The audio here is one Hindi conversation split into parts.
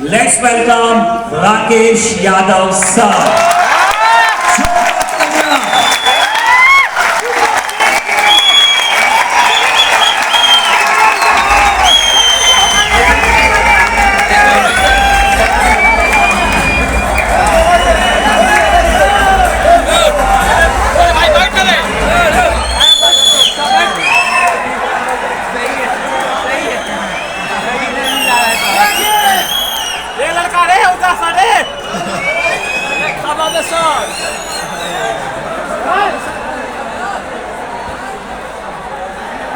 Let's welcome Rakesh Yadav sir.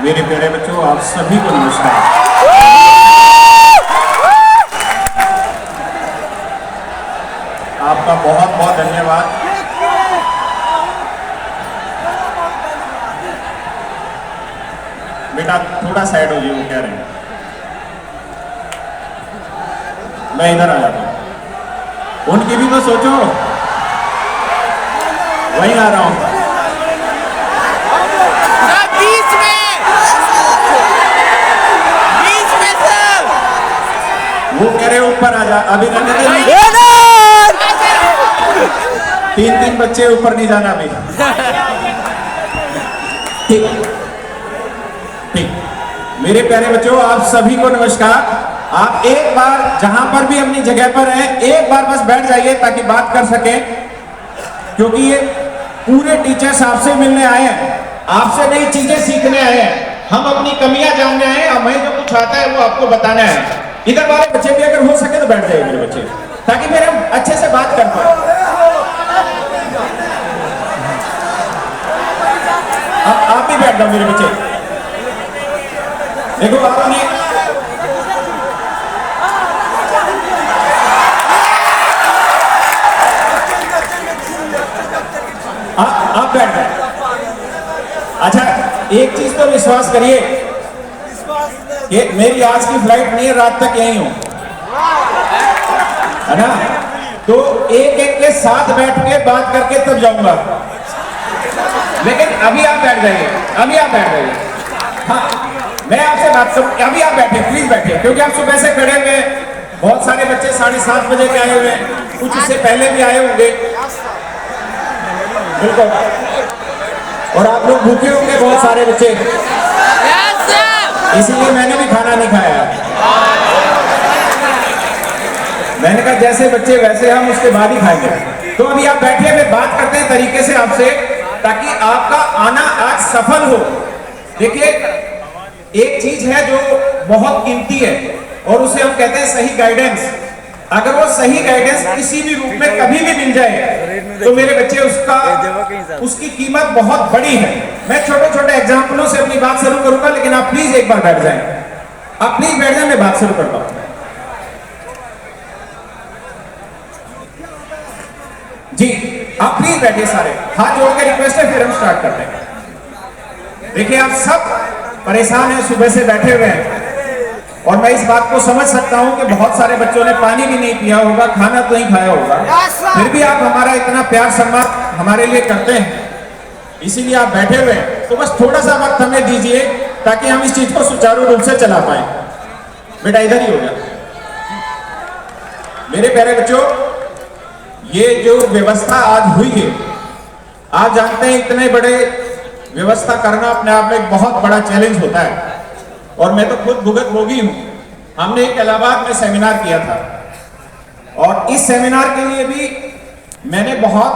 मेरे प्यारे बच्चों, आप सभी को नमस्कार। आपका बहुत बहुत धन्यवाद। बेटा थोड़ा साइड हो जाइए, वो कह रहे हैं। मैं इधर आ जाता हूं, उनकी भी तो सोचो। वहीं आ रहा हूं। वो कह रहे ऊपर आ जा, अभी तीन बच्चे ऊपर नहीं जाना अभी। ठीक ठीक। मेरे प्यारे बच्चों, आप सभी को नमस्कार। आप एक बार जहां पर भी अपनी जगह पर हैं, एक बार बस बैठ जाइए ताकि बात कर सकें, क्योंकि ये पूरे टीचर्स आपसे मिलने आए हैं, आपसे नई चीजें सीखने आए हैं। हम अपनी कमियां जानने आए हैं, हमें जो कुछ आता है वो आपको बताना है। इधर वाले बच्चे भी अगर हो सके तो बैठ जाइए मेरे बच्चे, ताकि मेरे हम अच्छे से बात कर पाए। अब आप भी बैठ जाओ मेरे बच्चे। देखो आपने आप बैठ जाए। अच्छा, एक चीज तो विश्वास करिए कि मेरी आज की फ्लाइट नहीं है, रात तक यहीं हूं, है ना? तो एक एक के साथ बैठ के बात करके तब जाऊंगा। लेकिन अभी आप बैठ जाइए, अभी आप बैठ जाइए। हाँ, मैं आपसे बात करूं, अभी आप बैठे, प्लीज बैठे, क्योंकि आप सुबह से खड़े हुए। बहुत सारे बच्चे 7:30 बजे के आए हुए हैं, कुछ इससे पहले भी आए होंगे। बिल्कुल। और आप लोग भूखे होंगे, बहुत सारे बच्चे, इसीलिए मैंने भी खाना नहीं खाया। मैंने कहा जैसे बच्चे वैसे हम, उसके बाद ही खाएंगे। तो अभी आप बैठिए, मैं बात करते हैं तरीके से आपसे, ताकि आपका आना आज सफल हो। देखिए, एक चीज है जो बहुत कीमती है, और उसे हम कहते हैं सही गाइडेंस। अगर वो सही गाइडेंस किसी भी रूप में कभी भी मिल जाए तो मेरे बच्चे उसकी कीमत बहुत बड़ी है। मैं छोटे छोटे एग्जाम्पलों से अपनी बात शुरू करूंगा, लेकिन आप प्लीज एक बार बैठ जाएं। आप प्लीज बैठ जाएं, मैं बात शुरू करता हूं। जी, आप प्लीज बैठिए, सारे हाथ जोड़ के रिक्वेस्ट है, फिर हम स्टार्ट करते हैं। देखिए, आप सब परेशान हैं, सुबह से बैठे हुए हैं, और मैं इस बात को समझ सकता हूं कि बहुत सारे बच्चों ने पानी भी नहीं पिया होगा, खाना तो नहीं खाया होगा, फिर भी आप हमारा इतना प्यार सम्मान हमारे लिए करते हैं, इसीलिए आप बैठे हुए हैं। तो बस थोड़ा सा वक्त हमें दीजिए ताकि हम इस चीज को सुचारू रूप से चला पाए। बेटा इधर ही हो गया। मेरे प्यारे बच्चों, ये जो व्यवस्था आज हुई है, आप जानते हैं इतने बड़े व्यवस्था करना अपने आप में एक बहुत बड़ा चैलेंज होता है, और मैं तो खुद भुगतभोगी हूं। हमने एक इलाहाबाद में सेमिनार किया था, और इस सेमिनार के लिए भी मैंने बहुत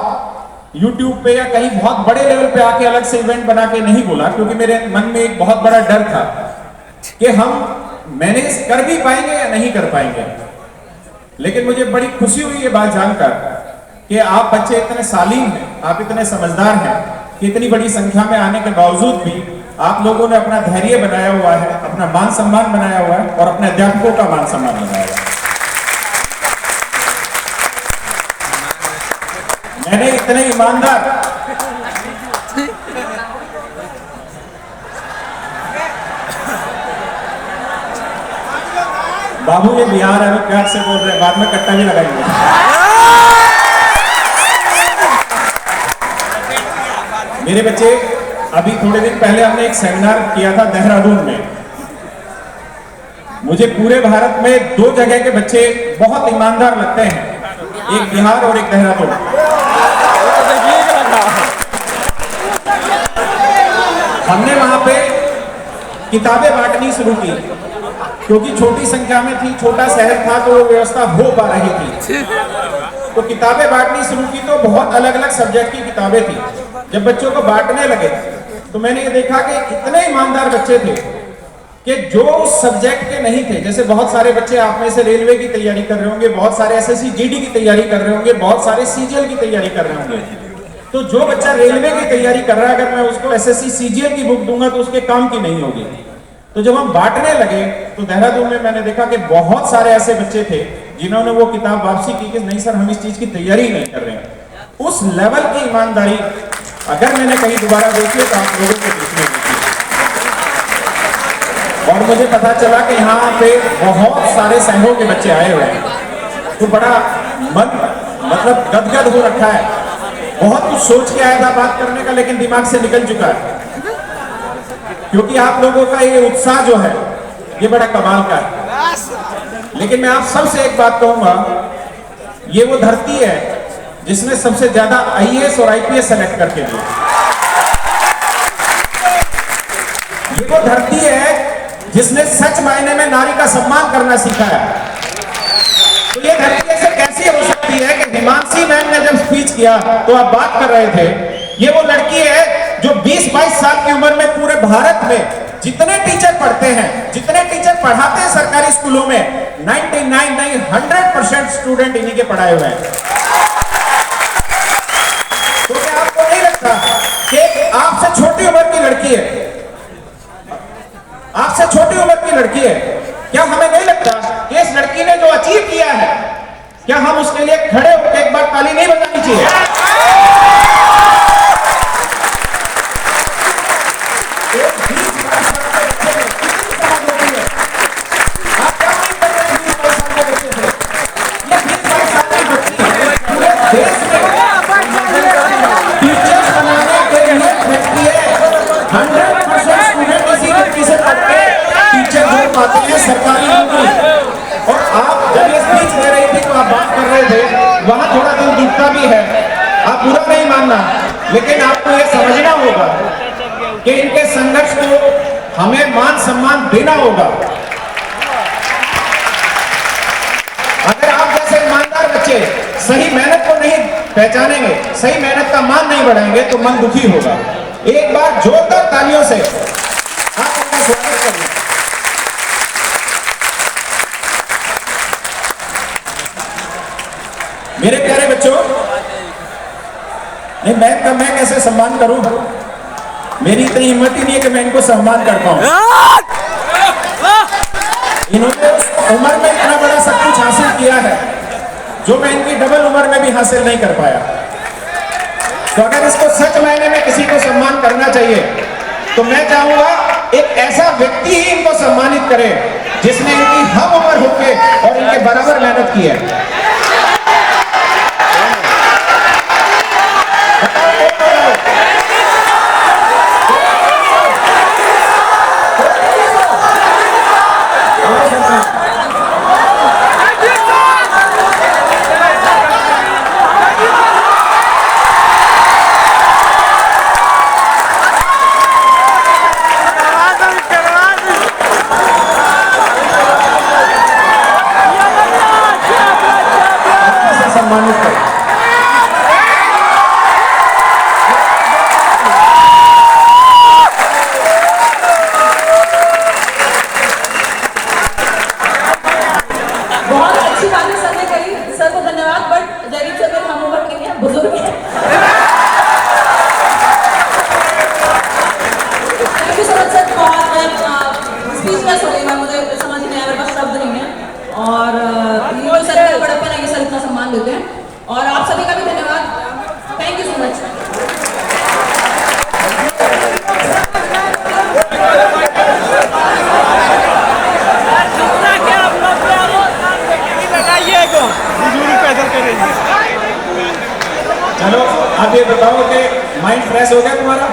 YouTube पे या कहीं बहुत बड़े लेवल पे आके अलग से इवेंट बना के नहीं बोला, क्योंकि मेरे मन में एक बहुत बड़ा डर था कि हम मैनेज कर भी पाएंगे या नहीं कर पाएंगे। लेकिन मुझे बड़ी खुशी हुई ये बात जानकर कि आप बच्चे इतने सालीन हैं, आप इतने समझदार हैं कि इतनी बड़ी संख्या में आने के बावजूद भी आप लोगों ने अपना धैर्य बनाया हुआ है, अपना मान सम्मान बनाया हुआ है, और अपने अध्यापकों का मान सम्मान बनाया हुआ है। मैंने इतने ईमानदार, बाबू ये बिहार है, प्यार से बोल रहे हैं, बाद में कट्टा भी लगाएंगे। मेरे बच्चे, अभी थोड़े दिन पहले हमने एक सेमिनार किया था देहरादून में। मुझे पूरे भारत में 2 जगह के बच्चे बहुत ईमानदार लगते हैं, एक बिहार और एक देहरादून। हमने वहां पे किताबें बांटनी शुरू की, क्योंकि छोटी संख्या में थी, छोटा शहर था, तो वो व्यवस्था हो पा रही थी। तो किताबें बांटनी शुरू की तो बहुत अलग अलग सब्जेक्ट की किताबें थी। जब बच्चों को बांटने लगे तो मैंने ये देखा कि इतने ईमानदार बच्चे थे कि जो उस सब्जेक्ट के नहीं थे। जैसे बहुत सारे बच्चे आप में से रेलवे की तैयारी कर रहे होंगे, बहुत सारे एसएससी जीडी की तैयारी कर रहे होंगे, बहुत सारे सीजीएल की तैयारी कर रहे होंगे। तो जो बच्चा रेलवे की तैयारी कर रहा है, अगर मैं उसको एसएससी सीजीएल की बुक दूंगा तो उसके काम की नहीं होगी। तो जब हम बांटने लगे तो देहरादून में मैंने देखा कि बहुत सारे ऐसे बच्चे थे जिन्होंने वो किताब वापसी की कि नहीं सर, हम इस चीज की तैयारी नहीं कर रहे हैं। उस लेवल की ईमानदारी अगर मैंने कहीं दोबारा देखी है तो आप लोगों को देखने देखी। और मुझे पता चला कि यहाँ पे बहुत सारे शहरों के बच्चे आए हुए हैं, तो बड़ा मन मतलब गदगद हो रखा है। बहुत कुछ सोच के आया था बात करने का, लेकिन दिमाग से निकल चुका है, क्योंकि आप लोगों का ये उत्साह जो है ये बड़ा कमाल का है। लेकिन मैं आप सबसे एक बात कहूंगा, ये वो धरती है जिसने सबसे ज्यादा आईएएस और आईपीएस सेलेक्ट करके दिया। ये वो धरती है जिसने सच मायने में नारी का सम्मान करना सीखा है। तो ये धरती ऐसे कैसी हो सकती है कि हिमांशी मैम ने जब स्पीच किया तो आप बात कर रहे थे, ये वो लड़की है जो 20-22 साल की उम्र में पूरे भारत में जितने टीचर पढ़ते हैं, जितने टीचर पढ़ाते हैं सरकारी स्कूलों में, 99 नहीं 100% स्टूडेंट इन्हीं के पढ़ाए हुए हैं। तो क्या आपको नहीं लगता कि आपसे छोटी उम्र की लड़की है, आपसे छोटी उम्र की लड़की है, क्या हमें नहीं लगता कि इस लड़की ने जो अचीव किया है, क्या हम उसके लिए खड़े होकर एक बार ताली नहीं बजानी चाहिए? पाते हैं सरकारी नौकरी। और आप जब ये स्पीच दे रही थी तो आप बात कर रहे थे, वहां थोड़ा दिल दुखता भी है, आप बुरा नहीं मानना, लेकिन आपको ये समझना होगा कि इनके संघर्ष को हमें मान सम्मान देना होगा। अगर आप जैसे ईमानदार बच्चे सही मेहनत को नहीं पहचानेंगे, सही मेहनत का मान नहीं बढ़ाएंगे तो मन दुखी होगा। एक बार जोरदार तालियों से आप उनका स्वागत करिए। मेरे प्यारे बच्चों, नहीं मैं कैसे सम्मान करूं? मेरी इतनी हिम्मत ही नहीं है कि मैं इनको सम्मान कर पाऊं। इन्होंने उम्र में इतना बड़ा सब कुछ हासिल किया है जो मैं इनकी डबल उम्र में भी हासिल नहीं कर पाया। तो अगर इसको सच मायने में किसी को सम्मान करना चाहिए तो मैं चाहूंगा एक ऐसा व्यक्ति ही इनको सम्मानित करे जिसने इनकी हम उम्र होके और इनके बराबर मेहनत की है। और ये सर का बड़प्पन है, ये सर इतना सम्मान देते हैं। और आप सभी का भी धन्यवाद, थैंक यू सो मच। चलो आप ये बताओ कि माइंड फ्रेश हो गया तुम्हारा?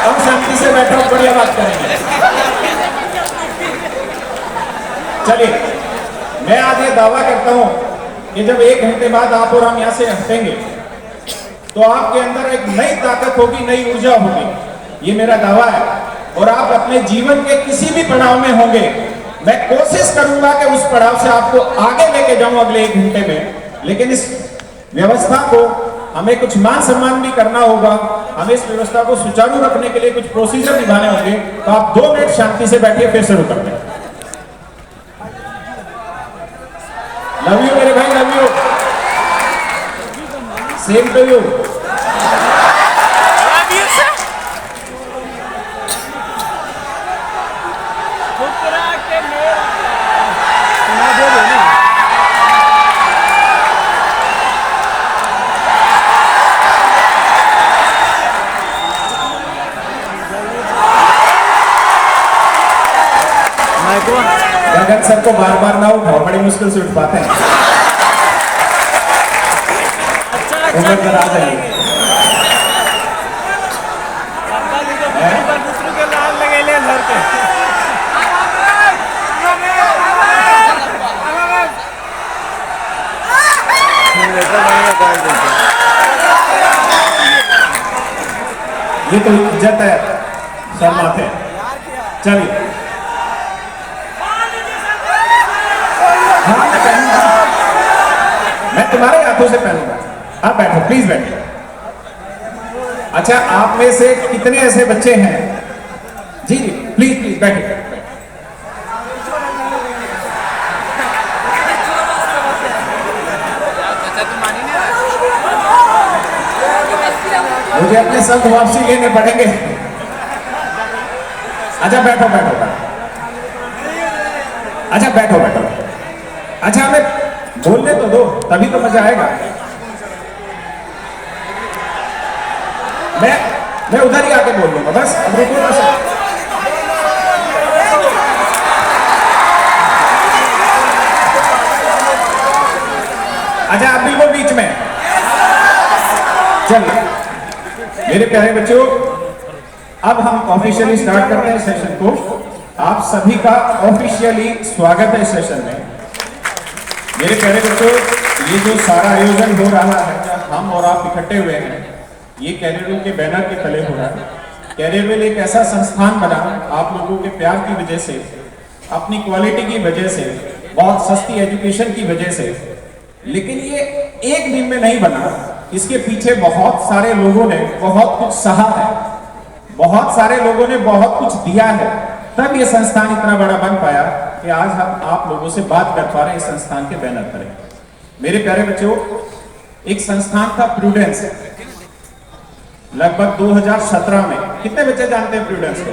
हम शांति से बैठो, बढ़िया बात करेंगे। चलिए, मैं आज ये दावा करता हूं कि जब 1 घंटे बाद आप और हम यहां से हटेंगे तो आपके अंदर एक नई ताकत होगी, नई ऊर्जा होगी, ये मेरा दावा है। और आप अपने जीवन के किसी भी पड़ाव में होंगे, मैं कोशिश करूंगा कि उस पड़ाव से आपको आगे लेके जाऊं अगले 1 घंटे में। लेकिन इस व्यवस्था को हमें कुछ मान सम्मान भी करना होगा, हमें इस व्यवस्था को सुचारू रखने के लिए कुछ प्रोसीजर निभाने होंगे। तो आप 2 मिनट शांति से बैठिए, फिर शुरू करते हैं। लव यू मेरे भाई, love you, same to you. Gagan sir को बार बार ना उठाओ, बड़ी मुश्किल से उठ पाते हैं। उम्र दराज है। ये तो इज्जत है सर माथे। चलिए, हाँ मैं तुम्हारे हाथों से पहनूंगा। आप बैठो, प्लीज बैठो। अच्छा, आप में से कितने ऐसे बच्चे हैं? जी जी, प्लीज प्लीज बैठिए। मुझे अपने संत वापसी लेने पड़ेंगे। अच्छा बैठो बैठो बैठो। अच्छा बैठो बैठो। अच्छा हमें बोलने तो दो, तभी तो मजा आएगा। मैं उधर ही आके बोल लूंगा, बस अब रुको ना सर। अच्छा आप बिल्कुल बीच में। चलिए मेरे प्यारे बच्चों, अब हम ऑफिशियली स्टार्ट करते हैं सेशन को। आप सभी का ऑफिशियली स्वागत है इस सेशन में। मेरे प्यारे बच्चों, ये जो सारा आयोजन हो रहा है, जब हम और आप इकट्ठे हुए हैं, ये कैरियरविल के बैनर के तले हो रहा है। कैरियरविल एक ऐसा संस्थान बना आप लोगों के प्यार की वजह से, अपनी क्वालिटी की वजह से, बहुत सस्ती एजुकेशन की वजह से। लेकिन ये एक दिन में नहीं बना, इसके पीछे बहुत सारे लोगों ने बहुत कुछ सहा है, बहुत सारे लोगों ने बहुत कुछ दिया है, तब ये संस्थान इतना बड़ा बन पाया कि आज हम आप लोगों से बात कर पा रहे हैं इस संस्थान के बैनर पर। मेरे प्यारे बच्चों, एक संस्थान था प्रूडेंस, लगभग 2017 में। कितने बच्चे जानते हैं प्रूडेंस को?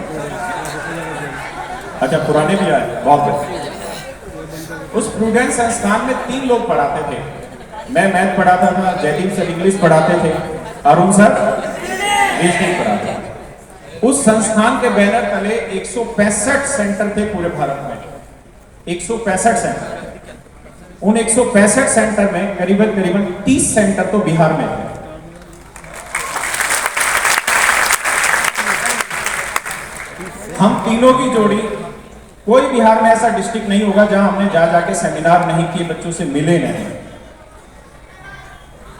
अच्छा पुराने भी आए, बहुत अच्छे। उस प्रूडेंस संस्थान में 3 लोग पढ़ाते थे। मैं मैथ पढ़ाता था, जयदीप सर इंग्लिश पढ़ाते थे, अरुण सर रीजनिंग पढ़ाते थे। उस संस्थान के बैनर तले 165 सेंटर थे पूरे भारत में। 165 सेंटर। उन 165 सेंटर में करीबन 30 सेंटर तो बिहार में थे। हम तीनों की जोड़ी, कोई बिहार में ऐसा डिस्ट्रिक्ट नहीं होगा जहां हमने जाके सेमिनार नहीं किए, बच्चों से मिले नहीं।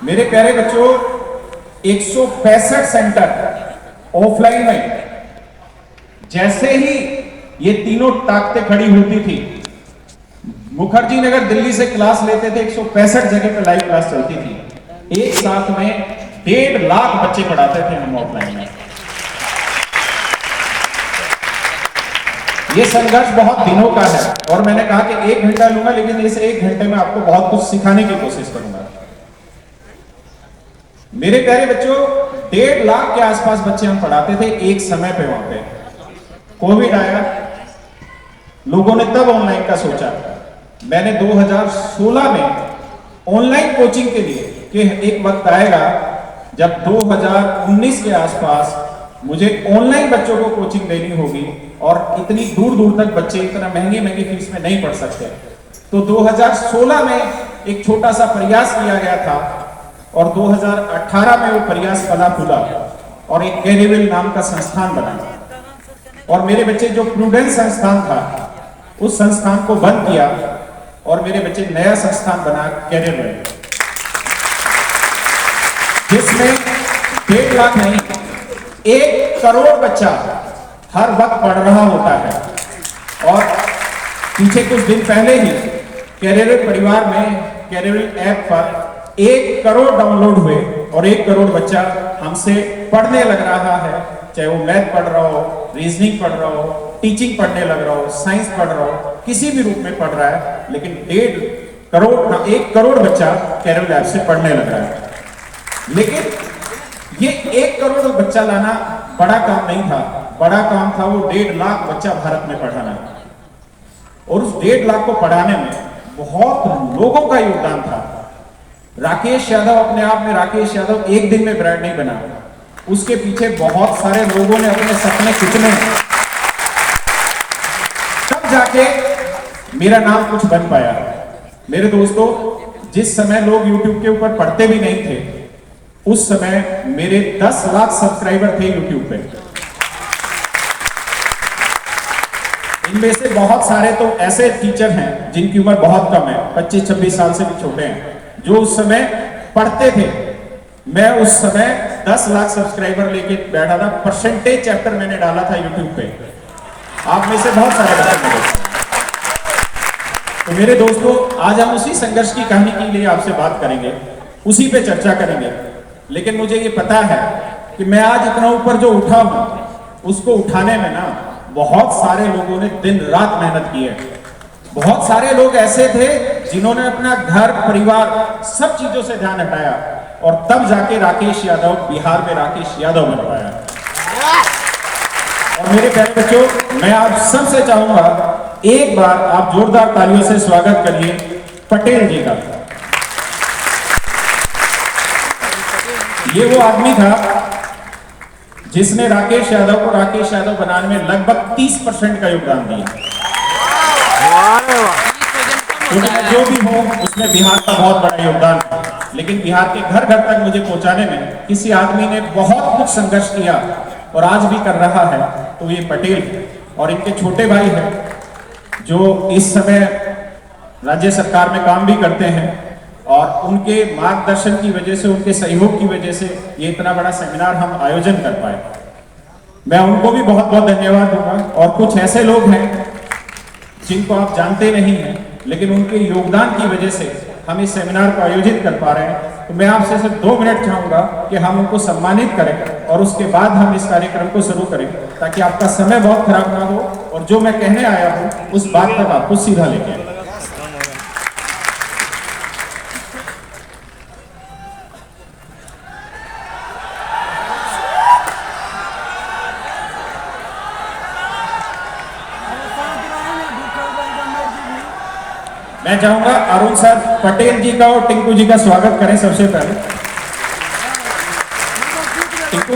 मेरे प्यारे बच्चों, 165 सेंटर ऑफलाइन में। जैसे ही ये तीनों ताकतें खड़ी होती थी, मुखर्जी नगर दिल्ली से क्लास लेते थे, 165 जगह पे लाइव क्लास चलती थी। एक साथ में 1.5 लाख बच्चे पढ़ाते थे हम ऑफलाइन में। ये संघर्ष बहुत दिनों का है और मैंने कहा कि 1 घंटा लूंगा, लेकिन इस 1 घंटे में आपको बहुत कुछ सिखाने की कोशिश करूंगा। मेरे प्यारे बच्चों, 1.5 लाख के आसपास बच्चे हम पढ़ाते थे एक समय पे। वहां पे कोविड आया, लोगों ने तब ऑनलाइन का सोचा। मैंने 2016 में ऑनलाइन कोचिंग के लिए कि एक वक्त आएगा जब 2019 के आसपास मुझे ऑनलाइन बच्चों को कोचिंग देनी होगी और इतनी दूर दूर तक बच्चे इतना महंगी फीस में नहीं पढ़ सकते। तो 2016 में एक छोटा सा प्रयास किया गया था और 2018 में वो प्रयास फला फूला और एक कैरियरविल नाम का संस्थान बना। और मेरे बच्चे, जो प्रूडेंस संस्थान था, उस संस्थान को बंद किया और मेरे बच्चे नया संस्थान बना कैरियर में, जिसमें 1.5 लाख नहीं 1 करोड़ बच्चा हर वक्त पढ़ रहा होता है। और पीछे कुछ दिन पहले ही कैरियर परिवार में कैरियर ऐप पर 1 करोड़ डाउनलोड हुए और 1 करोड़ बच्चा हमसे पढ़ने लग रहा है, चाहे वो मैथ पढ़ रहा हो, रीजनिंग पढ़ रहा हो, टीचिंग पढ़ने लग रहा हो, साइंस पढ़ रहा हो, किसी भी रूप में पढ़ रहा है, लेकिन 1 करोड़ बच्चा कैरियर ऐप से पढ़ने लग रहा है। लेकिन ये 1 करोड़ बच्चा लाना बड़ा काम नहीं था, बड़ा काम था वो 1.5 लाख बच्चा भारत में पढ़ाना। और उस 1.5 लाख को पढ़ाने में बहुत लोगों का योगदान था। राकेश यादव अपने आप में, राकेश यादव एक दिन में ब्रांड नहीं बना, उसके पीछे बहुत सारे लोगों ने अपने सपने खींचने, तब जाके मेरा नाम कुछ बन पाया। मेरे दोस्तों, जिस समय लोग YouTube के ऊपर पढ़ते भी नहीं थे, उस समय मेरे 10 लाख सब्सक्राइबर थे YouTube पे। इनमें से बहुत सारे तो ऐसे टीचर हैं जिनकी उम्र बहुत कम है, 25-26 साल से भी छोटे हैं, जो उस समय पढ़ते थे। मैं उस समय 10 लाख सब्सक्राइबर लेके बैठा था। परसेंटेज चैप्टर मैंने डाला था YouTube पे, आप में से बहुत सारे बता मिले। तो मेरे दोस्तों, आज हम उसी संघर्ष की कहानी के लिए आपसे बात करेंगे, उसी पे चर्चा करेंगे। लेकिन मुझे ये पता है कि मैं आज इतना ऊपर जो उठा हूं, उसको उठाने में ना बहुत सारे लोगों ने दिन रात मेहनत की है। बहुत सारे लोग ऐसे थे जिन्होंने अपना घर परिवार सब चीजों से ध्यान हटाया और तब जाके राकेश यादव बिहार में राकेश यादव बन पाया। और मेरे प्यारे बच्चों, मैं आप सबसे चाहूंगा एक बार आप जोरदार तालियों से स्वागत करिए पटेल जी का। ये वो आदमी था जिसने राकेश यादव को राकेश यादव बनाने में लगभग 30% का योगदान दिया। तो मैं जो भी हूं उसमें बिहार का बहुत बड़ा योगदान था, लेकिन बिहार के घर घर तक मुझे पहुंचाने में किसी आदमी ने बहुत कुछ संघर्ष किया और आज भी कर रहा है, तो ये पटेल है। और इनके छोटे भाई हैं जो इस समय राज्य सरकार में काम भी करते हैं, और उनके मार्गदर्शन की वजह से, उनके सहयोग की वजह से ये इतना बड़ा सेमिनार हम आयोजन कर पाए। मैं उनको भी बहुत बहुत धन्यवाद दूंगा। और कुछ ऐसे लोग हैं जिनको आप जानते नहीं हैं, लेकिन उनके योगदान की वजह से हम इस सेमिनार को आयोजित कर पा रहे हैं। तो मैं आपसे सिर्फ 2 मिनट चाहूंगा कि हम उनको सम्मानित करें और उसके बाद हम इस कार्यक्रम को शुरू करें, ताकि आपका समय बहुत खराब ना हो और जो मैं कहने आया हूं उस बात तक आपको सीधा लेके आए। मैं चाहूंगा अरुण सर पटेल जी का और टिंकू जी का स्वागत करें सबसे पहले। टिंकू